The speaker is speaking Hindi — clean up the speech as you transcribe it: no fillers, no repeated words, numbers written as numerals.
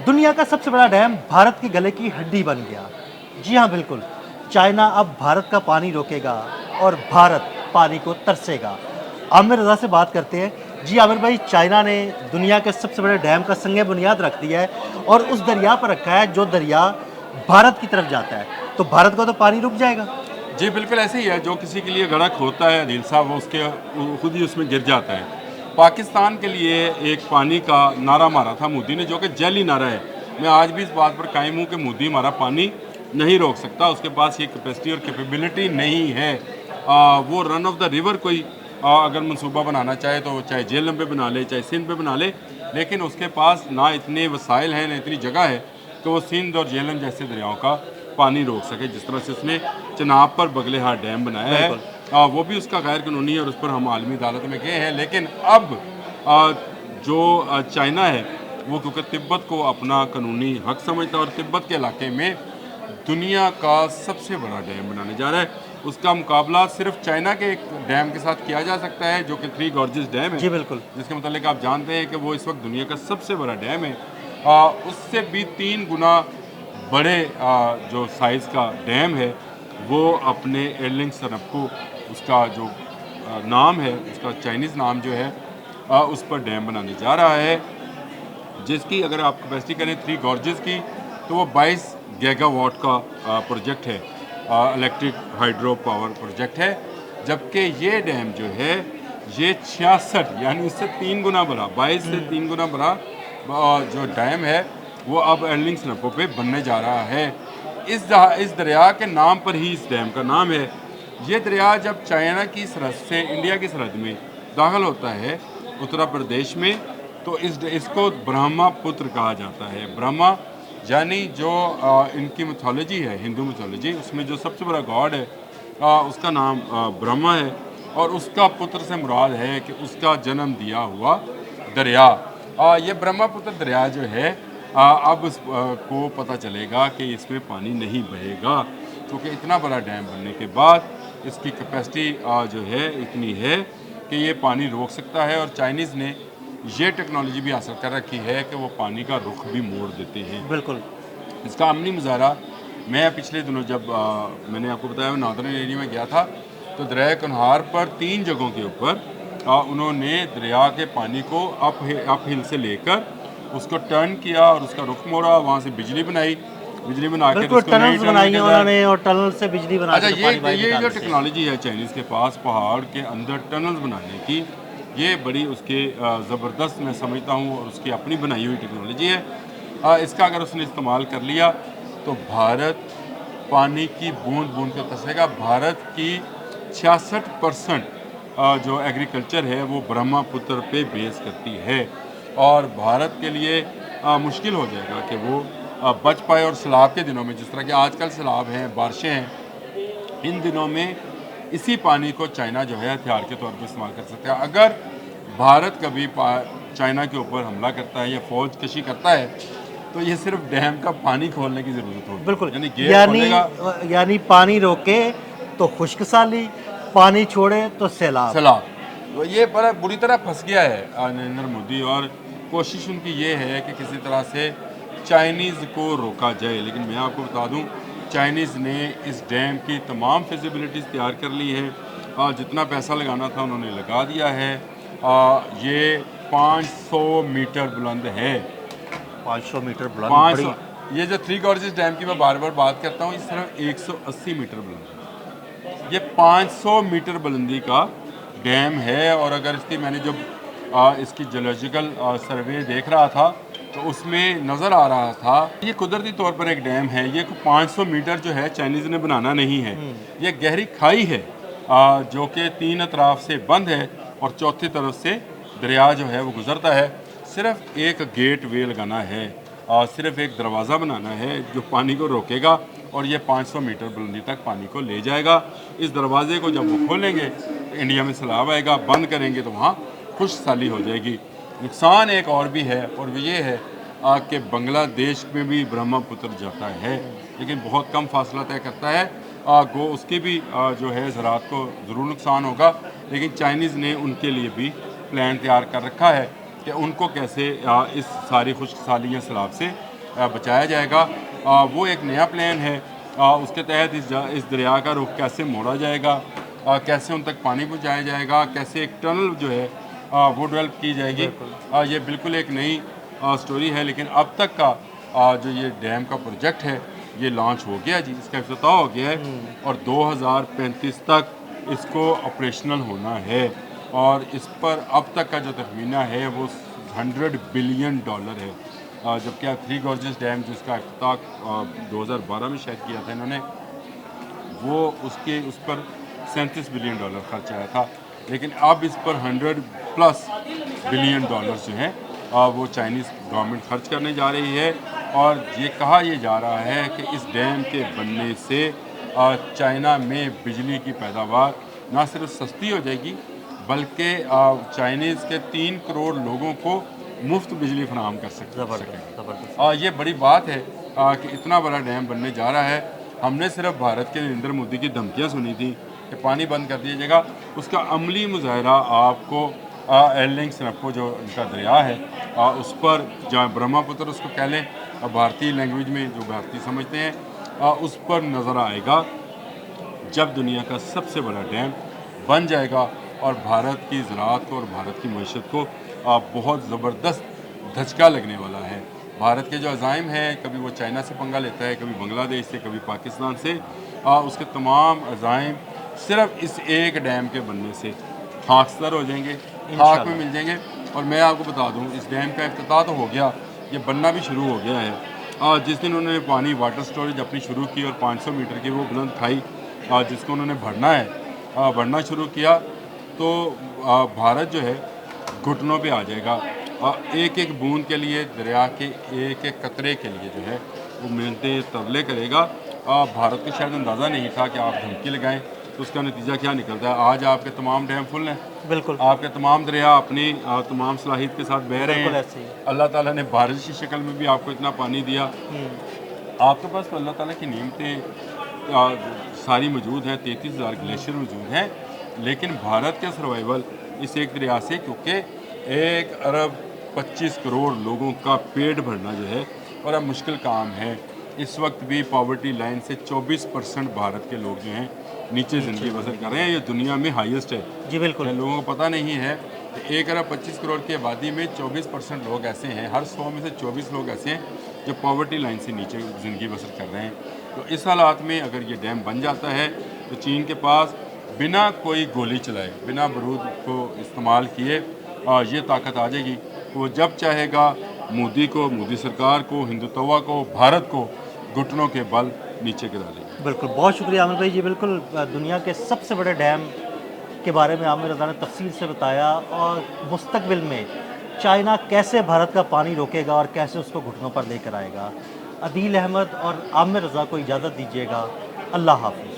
दुनिया का सबसे बड़ा डैम भारत के गले की हड्डी बन गया। जी हाँ, बिल्कुल। चाइना अब भारत का पानी रोकेगा और भारत पानी को तरसेगा। आमिर रज़ा से बात करते हैं। जी आमिर भाई, चाइना ने दुनिया के सबसे बड़े डैम का संग बुनियाद रख दिया है और उस दरिया पर रखा है जो दरिया भारत की तरफ जाता है। तो भारत का तो पानी रुक जाएगा। जी बिल्कुल ऐसे ही है। जो किसी के लिए गड़क होता है दिल साहब, वो उसके खुद ही उसमें गिर जाता है। पाकिस्तान के लिए एक पानी का नारा मारा था मोदी ने, जो कि जैली नारा है। मैं आज भी इस बात पर कायम हूँ कि मोदी हमारा पानी नहीं रोक सकता, उसके पास ये कैपेसिटी और कैपेबिलिटी नहीं है। वो रन ऑफ द रिवर कोई अगर मंसूबा बनाना चाहे तो चाहे झेलम पे बना ले, चाहे सिंध पे बना ले, लेकिन उसके पास ना इतने वसाइल हैं, ना इतनी जगह है कि वो सिंध और झेलम जैसे दरियाओं का पानी रोक सके। जिस तरह से उसने चनाब पर बगलेहार डैम बनाया है, वो भी उसका गैर कानूनी है और उस पर हम आलमी अदालत में गए हैं। लेकिन अब जो चाइना है वो क्योंकि तिब्बत को अपना कानूनी हक समझता है और तिब्बत के इलाके में दुनिया का सबसे बड़ा डैम बनाने जा रहा है। उसका मुकाबला सिर्फ चाइना के एक डैम के साथ किया जा सकता है, जो कि थ्री गॉर्जेस डैम है। जी बिल्कुल। जिसके मतलब आप जानते हैं कि वो इस वक्त दुनिया का सबसे बड़ा डैम है। उससे भी 3 गुना बड़े जो साइज़ का डैम है वो अपने एर्लिंग सनपको, उसका जो नाम है, उसका चाइनीज़ नाम जो है, उस पर डैम बनाने जा रहा है, जिसकी अगर आप कैपेसिटी करें 3 गॉर्जेस की तो वो 22 गीगावाट का प्रोजेक्ट है, इलेक्ट्रिक हाइड्रो पावर प्रोजेक्ट है। जबकि ये डैम जो है ये 66 यानी इससे 3 गुना बड़ा, 22 से 3 गुना बड़ा जो डैम है वो अब एर्लिंग सनपको पे बनने जा रहा है। इस दरिया के नाम पर ही इस डैम का नाम है। ये दरिया जब चाइना की सरहद से इंडिया की सरहद में दाखिल होता है उत्तर प्रदेश में, तो इसको ब्रह्मपुत्र कहा जाता है। ब्रह्मा यानी जो इनकी मिथोलॉजी है, हिंदू मिथोलॉजी, उसमें जो सबसे बड़ा गॉड है उसका नाम ब्रह्मा है और उसका पुत्र से मुराद है कि उसका जन्म दिया हुआ दरिया। ये ब्रह्मपुत्र दरिया जो है अब को पता चलेगा कि इसमें पानी नहीं बहेगा, क्योंकि इतना बड़ा डैम बनने के बाद इसकी कैपेसिटी जो है इतनी है कि ये पानी रोक सकता है। और चाइनीज़ ने ये टेक्नोलॉजी भी हासिल कर रखी है कि वो पानी का रुख भी मोड़ देते हैं। बिल्कुल। इसका अमली मुजाहरा मैं पिछले दिनों जब मैंने आपको बताया मैं नॉर्दर्न एरिया में गया था, तो दरिया कन्हार पर 3 जगहों के ऊपर उन्होंने दरिया के पानी को अप हिल से लेकर उसको टर्न किया और उसका रुख मोड़ा, वहाँ से बिजली बनाई, बिजली बना के टनल्स बनाई हैं उन्होंने और टनल से बिजली बना अच्छा, के पानी बाहर ये जो निकालते हैं। टेक्नोलॉजी है चाइनीज़ के पास पहाड़ के अंदर टनल्स बनाने की, ये बड़ी उसके ज़बरदस्त मैं समझता हूँ और उसकी अपनी बनाई हुई टेक्नोलॉजी है। इसका अगर उसने इस्तेमाल कर लिया तो भारत पानी की बूंद बूंद को तरसेगा। भारत की 66% जो एग्रीकल्चर है वो ब्रह्मपुत्र पे बेस करती है और भारत के लिए मुश्किल हो जाएगा कि वो बच पाए। और सैलाब के दिनों में, जिस तरह के आजकल सैलाब हैं, बारिशें हैं, इन दिनों में इसी पानी को चाइना जो है हथियार के तौर पर इस्तेमाल कर सकता है। अगर भारत कभी चाइना के ऊपर हमला करता है या फौज कशी करता है तो ये सिर्फ डैम का पानी खोलने की ज़रूरत होगी। बिल्कुल। यानी गेट खोलेगा, यानी पानी रोके तो खुश्क साली, पानी छोड़े तो सैलाब। सैलाब। तो ये बड़ा बुरी तरह फंस गया है नरेंद्र मोदी, और कोशिश उनकी ये है कि किसी तरह से चाइनीज़ को रोका जाए। लेकिन मैं आपको बता दूं, चाइनीज़ ने इस डैम की तमाम फिजिबिलिटीज़ तैयार कर ली है और जितना पैसा लगाना था उन्होंने लगा दिया है। ये 500 मीटर बुलंद है। 500 मीटर बुलंद। 500, ये जो थ्री गॉर्जेस डैम की मैं बार बार बात करता हूँ, ये सिर्फ 180 मीटर बुलंद है। ये 500 मीटर बुलंदी का डैम है। और अगर इसकी मैंने जब इसकी जियोलॉजिकल सर्वे देख रहा था तो उसमें नज़र आ रहा था ये कुदरती तौर पर एक डैम है। ये 500 मीटर जो है चाइनीज़ ने बनाना नहीं है, ये गहरी खाई है जो कि 3 अतराफ से बंद है और चौथी तरफ से दरिया जो है वो गुजरता है। सिर्फ एक गेट वे लगाना है और सिर्फ एक दरवाज़ा बनाना है जो पानी को रोकेगा और ये 500 मीटर बुलंदी तक पानी को ले जाएगा। इस दरवाजे को जब वो खोलेंगे तो इंडिया में सैलाब आएगा, बंद करेंगे तो वहाँ खुश्क साली हो जाएगी। नुकसान एक और भी है और वो ये है कि बांग्लादेश में भी ब्रह्मपुत्र जाता है, लेकिन बहुत कम फासला तय करता है। गो उसकी भी जो है ज़राअत को ज़रूर नुकसान होगा, लेकिन चाइनीज़ ने उनके लिए भी प्लान तैयार कर रखा है कि उनको कैसे इस सारी खुश्क साली या सैलाब से बचाया जाएगा। वो एक नया प्लान है। उसके तहत इस दरिया का रुख कैसे मोड़ा जाएगा, कैसे उन तक पानी पहुंचाया जाएगा, कैसे एक टनल जो है वो डेवलप की जाएगी। ये बिल्कुल एक नई स्टोरी है। लेकिन अब तक का जो ये डैम का प्रोजेक्ट है ये लॉन्च हो गया जी, इसका इफ्तिताह हो गया है और 2035 तक इसको ऑपरेशनल होना है। और इस पर अब तक का जो तखमीना है वो $100 बिलियन है। जबकि थ्री गॉर्जेस डैम जिसका इफ्तिताह 2012 में शायद किया था इन्होंने, वो उस पर $37 बिलियन खर्च आया था। लेकिन अब इस पर 100+ बिलियन जो हैं वो चाइनीज़ गवर्नमेंट खर्च करने जा रही है। और ये कहा जा रहा है कि इस डैम के बनने से चाइना में बिजली की पैदावार ना सिर्फ सस्ती हो जाएगी बल्कि चाइनीज़ के 3 करोड़ लोगों को मुफ्त बिजली फराहम कर सकेगा। ये बड़ी बात है कि इतना बड़ा डैम बनने जा रहा है। हमने सिर्फ भारत के नरेंद्र मोदी की धमकियाँ सुनी थी कि पानी बंद कर दिया जाएगा, उसका अमली मुजाहरा आपको एल्डिंग सनप्को जो इनका दरिया है उस पर, जहाँ ब्रह्मपुत्र उसको कह लें भारतीय लैंग्वेज में, जो भारतीय समझते हैं, उस पर नज़र आएगा जब दुनिया का सबसे बड़ा डैम बन जाएगा। और भारत की ज़राअत को और भारत की मईशत को बहुत ज़बरदस्त धचका लगने वाला है। भारत के जो अज़ाइम हैं, कभी वो चाइना से पंगा लेता है, कभी बांग्लादेश से, कभी पाकिस्तान से, उसके तमाम अज़ाइम सिर्फ इस एक डैम के बनने से खाकसतर हो जाएंगे, खाक में मिल जाएंगे। और मैं आपको बता दूं, इस डैम का इफ्तिताह तो हो गया, ये बनना भी शुरू हो गया है। जिस दिन उन्होंने पानी वाटर स्टोरेज अपनी शुरू की और 500 मीटर की वो बुलंद खाई जिसको उन्होंने भरना है, भरना शुरू किया, तो भारत जो है घुटनों पे आ जाएगा। एक एक बूंद के लिए, दरिया के एक एक कतरे के लिए जो है वो मिन्नतें तरले करेगा। भारत को शायद अंदाज़ा नहीं था कि आप धमकी लगाएं तो उसका नतीजा क्या निकलता है। आज आपके तमाम डैम फुल हैं, बिल्कुल आपके तमाम दरिया अपनी तमाम सलाहियत के साथ बह रहे हैं। अल्लाह ताला ने बारिश की शक्ल में भी आपको इतना पानी दिया। आपके पास तो अल्लाह ताला की नेमतें सारी मौजूद हैं, 33,000 ग्लेशियर मौजूद हैं। लेकिन भारत के सर्वाइवल इस एक दरिया से, क्योंकि 1 अरब 25 करोड़ लोगों का पेट भरना जो है बड़ा मुश्किल काम है। इस वक्त भी पॉवर्टी लाइन से 24% भारत के लोग जो हैं नीचे ज़िंदगी बसर कर रहे हैं। ये दुनिया में हाईएस्ट है जी, बिल्कुल। लोगों को पता नहीं है कि 1 अरब 25 करोड़ की आबादी में 24% लोग ऐसे हैं, हर 100 में से 24 लोग ऐसे हैं जो पॉवर्टी लाइन से नीचे ज़िंदगी बसर कर रहे हैं। तो इस हालात में अगर ये डैम बन जाता है तो चीन के पास बिना कोई गोली चलाए, बिना बारूद को इस्तेमाल किए ये ताकत आ जाएगी। वो जब चाहेगा मोदी सरकार को, हिंदुत्वा को, भारत को घुटनों के बल नीचे गिरा लेगी। बिल्कुल, बहुत शुक्रिया आमिर भाई जी। बिल्कुल दुनिया के सबसे बड़े डैम के बारे में आमिर रज़ा ने तफसील से बताया, और मुस्तकबिल में चाइना कैसे भारत का पानी रोकेगा और कैसे उसको घुटनों पर लेकर आएगा। अदील अहमद और आमिर रज़ा को इजाज़त दीजिएगा। अल्लाह हाफ़िज़।